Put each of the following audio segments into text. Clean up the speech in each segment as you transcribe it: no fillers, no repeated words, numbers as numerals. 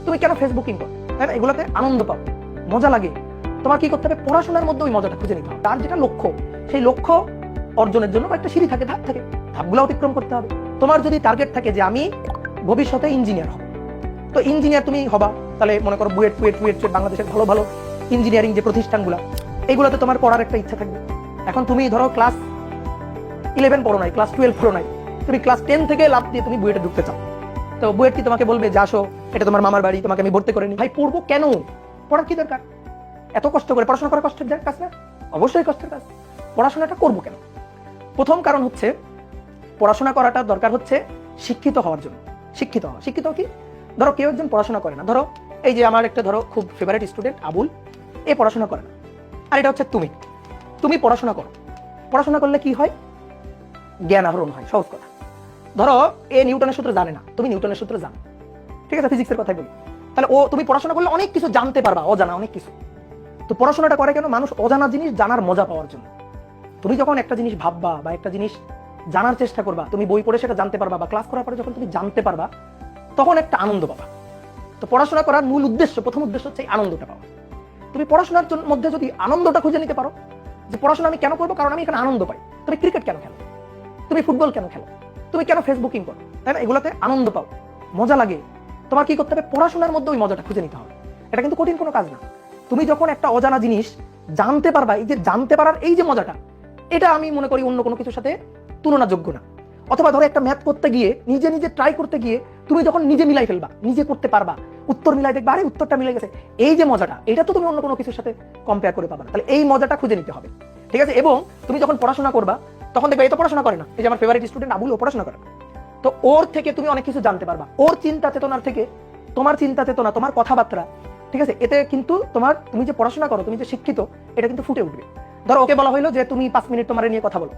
তুমি কেন ফেসবুকিং করো, তাই না? এগুলোতে আনন্দ পাও, মজা লাগে। তোমার কি করতে হবে? পড়াশোনার মধ্যে ওই মজাটা খুঁজে নিতে হবে। তার যেটা লক্ষ্য, সেই লক্ষ্য অর্জনের জন্য একটা সিঁড়ি থাকে, ধাপ থাকে, ধাপগুলো অতিক্রম করতে হবে। তোমার যদি টার্গেট থাকে যে আমি ভবিষ্যতে ইঞ্জিনিয়ার হব, তো ইঞ্জিনিয়ার তুমি হবা, তাহলে মনে করো বুয়েট বাংলাদেশের ভালো ভালো ইঞ্জিনিয়ারিং যে প্রতিষ্ঠানগুলো, এইগুলোতে তোমার পড়ার একটা ইচ্ছা থাকবে। এখন তুমি ধরো ক্লাস 11 পড়ো নাই, ক্লাস 12 পড়ো নাই, তুমি ক্লাস 10 থেকে লাভ দিয়ে তুমি বুয়েটে ঢুকতে চাও। তো বুয়েট কি তোমাকে বলবে যে আসো, এটা তোমার মামার বাড়ি, তোমাকে আমি ভর্তি করে নি? ভাই পড়বো কেন? পড়ার কি দরকার? এত কষ্ট করে পড়াশোনা করা কষ্টের কাজ না? অবশ্যই কষ্টের কাজ। পড়াশোনাটা করবো কেন? প্রথম কারণ হচ্ছে পড়াশোনা করাটা দরকার হচ্ছে শিক্ষিত হওয়ার জন্য। শিক্ষিত হওয়া, শিক্ষিত কি? ধরো কেউ একজন পড়াশোনা করে না, ধরো এই যে আমার একটা ধরো খুব ফেভারিট স্টুডেন্ট আবুল, এ পড়াশোনা করে না, আর এটা হচ্ছে তুমি পড়াশোনা করো। পড়াশোনা করলে কি হয়? জ্ঞান আহরণ হয়। সহজ কথা, ধরো এ নিউটনের সূত্র জানে না, তুমি নিউটনের সূত্র জানো, ঠিক আছে, ফিজিক্সের কথাই বলি, তাহলে তুমি পড়াশোনা করলে অনেক কিছু জানতে পারবা, অজানা অনেক কিছু। তো পড়াশোনাটা করে কেন? মানুষ অজানা জিনিস জানার মজা পাওয়ার জন্য। তুমি যখন একটা জিনিস ভাববা বা একটা জিনিস জানার চেষ্টা করবা, তুমি বই পড়ে সেটা জানতে পারবা, বা ক্লাস করার পরে যখন তুমি জানতে পারবা, তখন একটা আনন্দ পাবা। তো পড়াশোনা করার মূল উদ্দেশ্য, প্রথম উদ্দেশ্য হচ্ছে এই আনন্দটা পাওয়া। তুমি পড়াশোনার মধ্যে যদি আনন্দটা খুঁজে নিতে পারো, যে পড়াশোনা আমি কেন করবো, কারণ আমি এখানে আনন্দ পাই। তুমি ক্রিকেট কেন খেলো? তুমি ফুটবল কেন খেলো? তুমি কেন ফেসবুকিং করো, তাই না? এগুলোতে আনন্দ পাও, মজা লাগে। তোমার কি করতে হবে? পড়াশোনার মধ্যে ওই মজাটা খুঁজে নিতে হবে। এটা কিন্তু কঠিন কোনো কাজ না। তুমি যখন একটা অজানা জিনিস জানতে পারবা, এই যে জানতে পারার এই যে মজাটা, এটা আমি মনে করি অন্য কোনো কিছুর সাথে তুলনাযোগ্য না। অথবা ধরো একটা ম্যাথ করতে গিয়ে, নিজে নিজে ট্রাই করতে গিয়ে তুমি যখন নিজে মিলাই ফেলবা, নিজে করতে পারবা, উত্তর মিলাই দেখবা, আরে উত্তরটা মিলে গেছে, এই যে মজাটা, এটা তো তুমি অন্য কোনো কিছুর সাথে কম্পেয়ার করে পাবা না। তাহলে এই মজাটা খুঁজে নিতে হবে, ঠিক আছে? এবং তুমি যখন পড়াশোনা করবা, তখন দেখবে এই তো পড়াশোনা করে না, এই যে আমার ফেভারিট স্টুডেন্ট আবুল, ও পড়াশোনা করে না, তো ওর থেকে তুমি অনেক কিছু জানতে পারবা। ওর চিন্তা চেতনার থেকে তোমার চিন্তা চেতনা, তোমার কথাবার্তা, ঠিক আছে, এতে কিন্তু তুমি যে পড়াশোনা করো, তুমি যে শিক্ষিত, এটা কিন্তু ফুটে উঠবে। ধরো ওকে বলা হলো যে তুমি 5 মিনিট তোমার নিয়ে কথা বলো,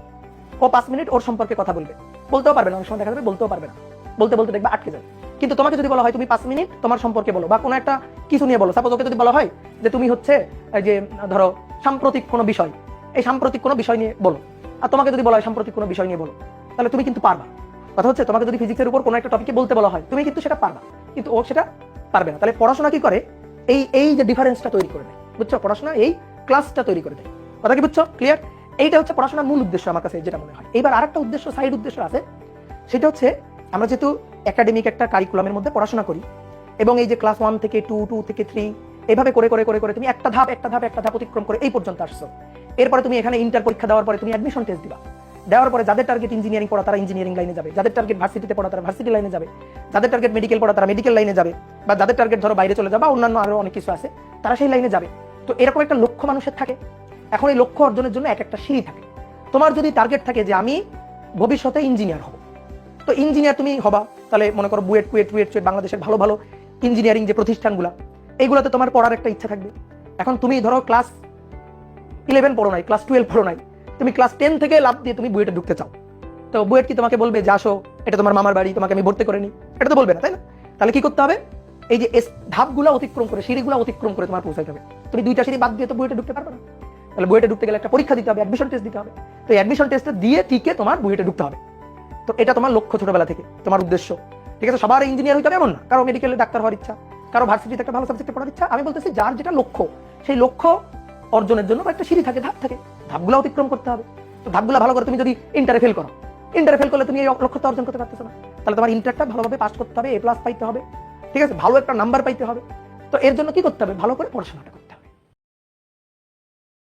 ও 5 মিনিট ওর সম্পর্কে কথা বলবে, বলতেও পারবে না, অনেক সময় দেখা যাবে বলতেও পারবে না, বলতে বলতে দেখবে আটকে যাবে। কিন্তু তোমাকে যদি বলা হয় তুমি 5 মিনিট তোমার সম্পর্কে বলো, বা কোনো একটা কিছু নিয়ে বলো, সাপোজ ওকে যদি বলা হয় যে তুমি হচ্ছে যে ধরো সাম্প্রতিক কোনো বিষয়, এই সাম্প্রতিক কোনো বিষয় নিয়ে বলো, আর তোমাকে যদি বলা হয় সাম্প্রতিক কোনো বিষয় নিয়ে বলো, তাহলে তুমি কিন্তু পারবা। কথা হচ্ছে, তোমাকে যদি ফিজিক্সের উপর কোনো একটা টপিকে বলতে বলা হয়, তুমি কিন্তু সেটা পারবা, কিন্তু ও সেটা পারবে না। তাহলে পড়াশোনা কি করে? এই যে ডিফারেন্সটা তৈরি করে দেয়, বুঝছো? পড়াশোনা এই ক্লাসটা তৈরি করে দেয়। কথা কি বুঝছো? ক্লিয়ার? এইটা হচ্ছে পড়াশোনার মূল উদ্দেশ্য আমার কাছে যেটা মনে হয়। এবার আরেকটা উদ্দেশ্য, সাইড উদ্দেশ্য আছে, সেটা হচ্ছে আমরা যেহেতু একাডেমিক একটা কারিকুলামের মধ্যে পড়াশোনা করি, এবং এই যে ক্লাস 1 থেকে 2, 2 থেকে 3, এইভাবে করে করে করে করে তুমি একটা ধাপ অতিক্রম করে এই পর্যন্ত আসছো। এরপরে তুমি এখানে ইন্টার পরীক্ষা দেওয়ার পরে তুমি অ্যাডমিশন টেস্ট দিবা। দেওয়ার পরে যাদের টার্গেট ইঞ্জিনিয়ারিং পড়া, তারা ইঞ্জিনিয়ারিং লাইনে যাবে, যাদের টার্গেট ভার্সিটিতে পড়া, তারা ভার্সিটি লাইনে যাবে, যাদের টার্গেট মেডিকেল পড়া, তারা মেডিকেল লাইনে যাবে, বা যাদের টার্গেট ধরো বাইরে চলে যাবে, বা অন্যান্য আরো অনেক কিছু আছে, তারা সেই লাইনে যাবে। তো এরকম একটা লক্ষ্য মানুষের থাকে। এখন এই লক্ষ্য অর্জনের জন্য এক একটা সিঁড়ি থাকে। তোমার যদি টার্গেট থাকে যে আমি ভবিষ্যতে ইঞ্জিনিয়ার হব, তো ইঞ্জিনিয়ার তুমি হবা, তাহলে মনে করো বুয়েট বাংলাদেশের ভালো ভালো ইঞ্জিনিয়ারিং যে প্রতিষ্ঠানগুলো, এইগুলোতে তোমার পড়ার একটা ইচ্ছা থাকবে। এখন তুমি ধরো ক্লাস 11 পড়ো নাই, ক্লাস 12 পড়ো নাই, তুমি ক্লাস 10 থেকে লাভ দিয়ে তুমি বুয়েটে ঢুকতে চাও। তো বুয়েট কি তোমাকে বলবে যে আসো, এটা তোমার মামার বাড়ি, তোমাকে আমি ভর্তি করে নি? এটা তো বলবে না, তাই না? তাহলে কি করতে হবে? এই যে ধাপগুলো অতিক্রম করে, সিঁড়িগুলো অতিক্রম করে তোমার পৌঁছাতে হবে। তুমি 2টা সিঁড়ি বাদ দিয়ে তো বুয়েটে ঢুকতে পারবে না। তাহলে বুয়েটে ঢুকতে গেলে একটা পরীক্ষা দিতে হবে, অ্যাডমিশন টেস্ট দিতে হবে। তো অ্যাডমিশন টেস্টে দিয়ে টিকে তোমার বুয়েটে ঢুকতে হবে। তো এটা তোমার লক্ষ্য ছোটবেলা থেকে, তোমার উদ্দেশ্য, ঠিক আছে? সবার ইঞ্জিনিয়ার হইতে হবে এমন না, কারো মেডিকেলে ডাক্তার হওয়ার ইচ্ছা, কারো ভার্সিটিতে একটা ভালো সাবজেক্টে পড়ার ইচ্ছা। আমি বলতেছি যার যেটা লক্ষ্য, সেই লক্ষ্য অর্জনের জন্য একটা সিঁড়ি থাকে, ধাপ থাকে, ধাপগুলো অতিক্রম করতে হবে। তো ধাপগুলো ভালো করে তুমি যদি ইন্টারে ফেল করো, ইন্টারে ফেল করলে তুমি এই লক্ষ্যটা অর্জন করতে পারতেছো না। তাহলে তোমার ইন্টারটা ভালোভাবে পাস করতে হবে, A+ পাইতে হবে, ঠিক আছে, ভালো একটা নাম্বার পাইতে হবে। তো এর জন্য কি করতে হবে? ভালো করে পড়াশোনাটা।